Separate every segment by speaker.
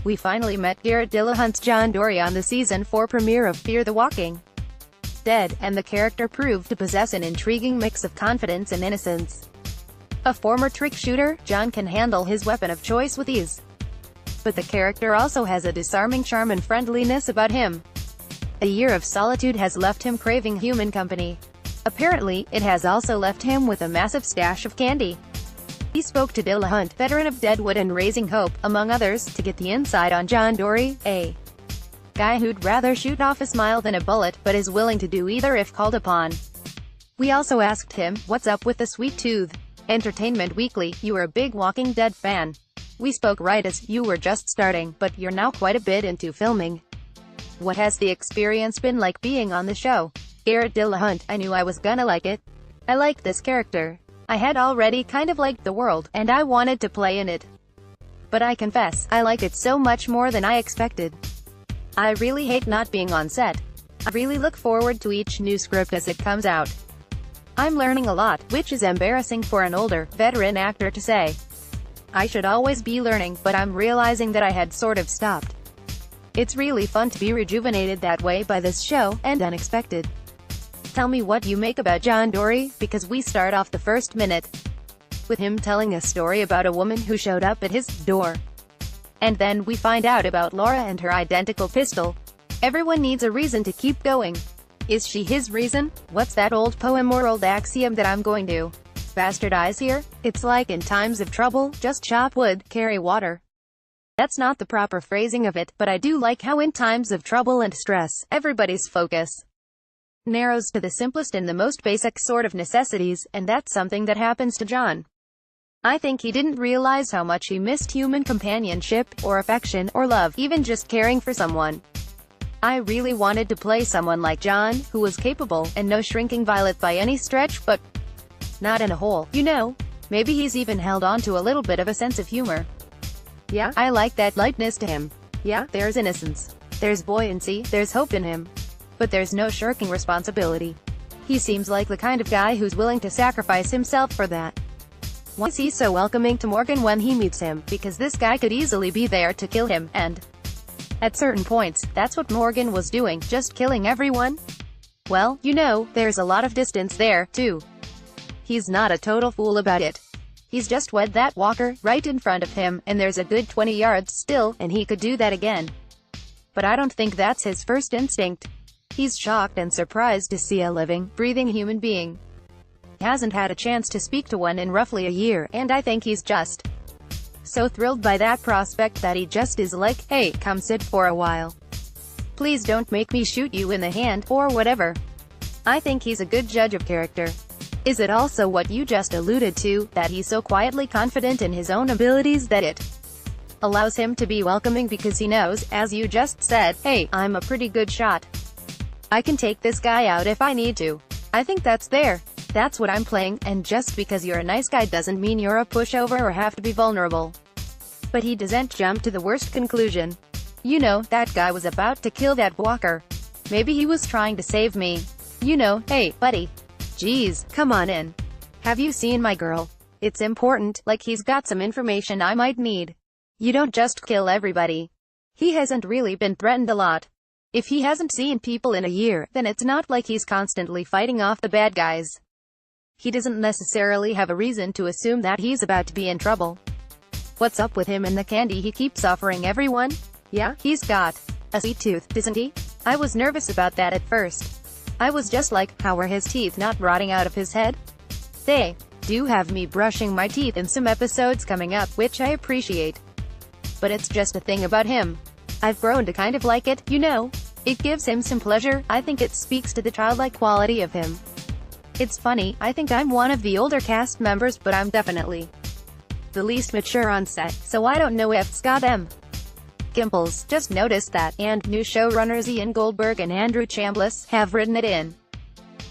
Speaker 1: We finally met Garret Dillahunt's John Dorie on the Season 4 premiere of Fear the Walking Dead, and the character proved to possess an intriguing mix of confidence and innocence. A former trick shooter, John can handle his weapon of choice with ease. But the character also has a disarming charm and friendliness about him. A year of solitude has left him craving human company. Apparently, it has also left him with a massive stash of candy. He spoke to Dillahunt, veteran of Deadwood and Raising Hope, among others, to get the inside on John Dorie, a guy who'd rather shoot off a smile than a bullet, but is willing to do either if called upon. We also asked him, what's up with the sweet tooth? Entertainment Weekly, you were a big Walking Dead fan. We spoke right as you were just starting, but you're now quite a bit into filming. What has the experience been like being on the show? Garret Dillahunt, I knew I was gonna like it. I liked this character. I had already kind of liked the world, and I wanted to play in it. But I confess, I like it so much more than I expected. I really hate not being on set. I really look forward to each new script as it comes out. I'm learning a lot, which is embarrassing for an older, veteran actor to say. I should always be learning, but I'm realizing that I had sort of stopped. It's really fun to be rejuvenated that way by this show, and unexpected. Tell me what you make about John Dorie, because we start off the first minute with him telling a story about a woman who showed up at his door. And then we find out about Laura and her identical pistol. Everyone needs a reason to keep going. Is she his reason? What's that old poem or old axiom that I'm going to bastardize here? It's like in times of trouble, just chop wood, carry water. That's not the proper phrasing of it, but I do like how in times of trouble and stress, everybody's focus narrows to the simplest and the most basic sort of necessities, and that's something that happens to John. I think he didn't realize how much he missed human companionship, or affection, or love, even just caring for someone. I really wanted to play someone like John, who was capable, and no shrinking violet by any stretch, but not in a hole, you know. Maybe he's even held on to a little bit of a sense of humor. Yeah, I like that lightness to him. Yeah, there's innocence. There's buoyancy, there's hope in him. But there's no shirking responsibility. He seems like the kind of guy who's willing to sacrifice himself for that. Why is he so welcoming to Morgan when he meets him? Because this guy could easily be there to kill him, and at certain points, that's what Morgan was doing, just killing everyone. Well, you know, there's a lot of distance there, too. He's not a total fool about it. He's just wed that walker, right in front of him, and there's a good 20 yards still, and he could do that again. But I don't think that's his first instinct. He's shocked and surprised to see a living, breathing human being. He hasn't had a chance to speak to one in roughly a year, and I think he's just so thrilled by that prospect that he just is like, hey, come sit for a while. Please don't make me shoot you in the hand, or whatever. I think he's a good judge of character. Is it also what you just alluded to, that he's so quietly confident in his own abilities that it allows him to be welcoming because he knows, as you just said, hey, I'm a pretty good shot. I can take this guy out if I need to. I think that's there. That's what I'm playing, and just because you're a nice guy doesn't mean you're a pushover or have to be vulnerable. But he doesn't jump to the worst conclusion. You know, that guy was about to kill that walker. Maybe he was trying to save me. You know, hey, buddy. Geez, come on in. Have you seen my girl? It's important, like he's got some information I might need. You don't just kill everybody. He hasn't really been threatened a lot. If he hasn't seen people in a year, then it's not like he's constantly fighting off the bad guys. He doesn't necessarily have a reason to assume that he's about to be in trouble. What's up with him and the candy he keeps offering everyone? Yeah, he's got a sweet tooth, doesn't he? I was nervous about that at first. I was just like, how are his teeth not rotting out of his head? They do have me brushing my teeth in some episodes coming up, which I appreciate. But it's just a thing about him. I've grown to kind of like it, you know. It gives him some pleasure. I think it speaks to the childlike quality of him. It's funny, I think I'm one of the older cast members, but I'm definitely the least mature on set, so I don't know if Scott M. Gimples just noticed that, and new showrunners Ian Goldberg and Andrew Chambliss have written it in.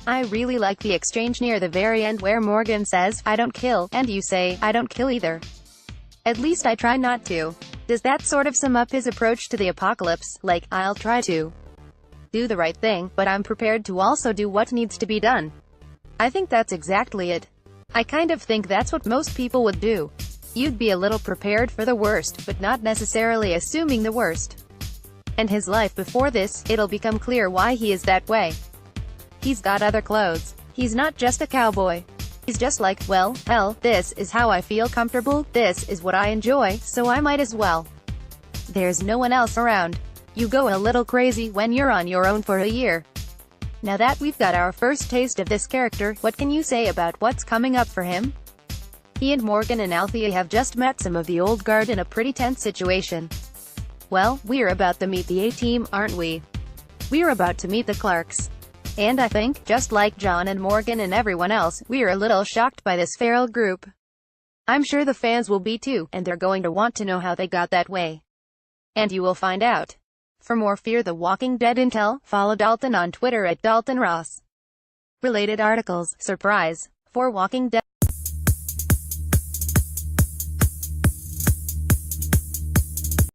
Speaker 1: I really like the exchange near the very end where Morgan says, I don't kill, and you say, I don't kill either. At least I try not to. Does that sort of sum up his approach to the apocalypse, like, I'll try to do the right thing, but I'm prepared to also do what needs to be done? I think that's exactly it. I kind of think that's what most people would do. You'd be a little prepared for the worst, but not necessarily assuming the worst. And his life before this, it'll become clear why he is that way. He's got other clothes. He's not just a cowboy. He's just like, well, hell, this is how I feel comfortable, this is what I enjoy, so I might as well. There's no one else around. You go a little crazy when you're on your own for a year. Now that we've got our first taste of this character, what can you say about what's coming up for him? He and Morgan and Althea have just met some of the old guard in a pretty tense situation. Well, we're about to meet the A-Team, aren't we? We're about to meet the Clarks. And I think, just like John and Morgan and everyone else, we're a little shocked by this feral group. I'm sure the fans will be too, and they're going to want to know how they got that way. And you will find out. For more Fear the Walking Dead intel, follow Dalton on Twitter at DaltonRoss. Related articles, surprise, for Walking Dead.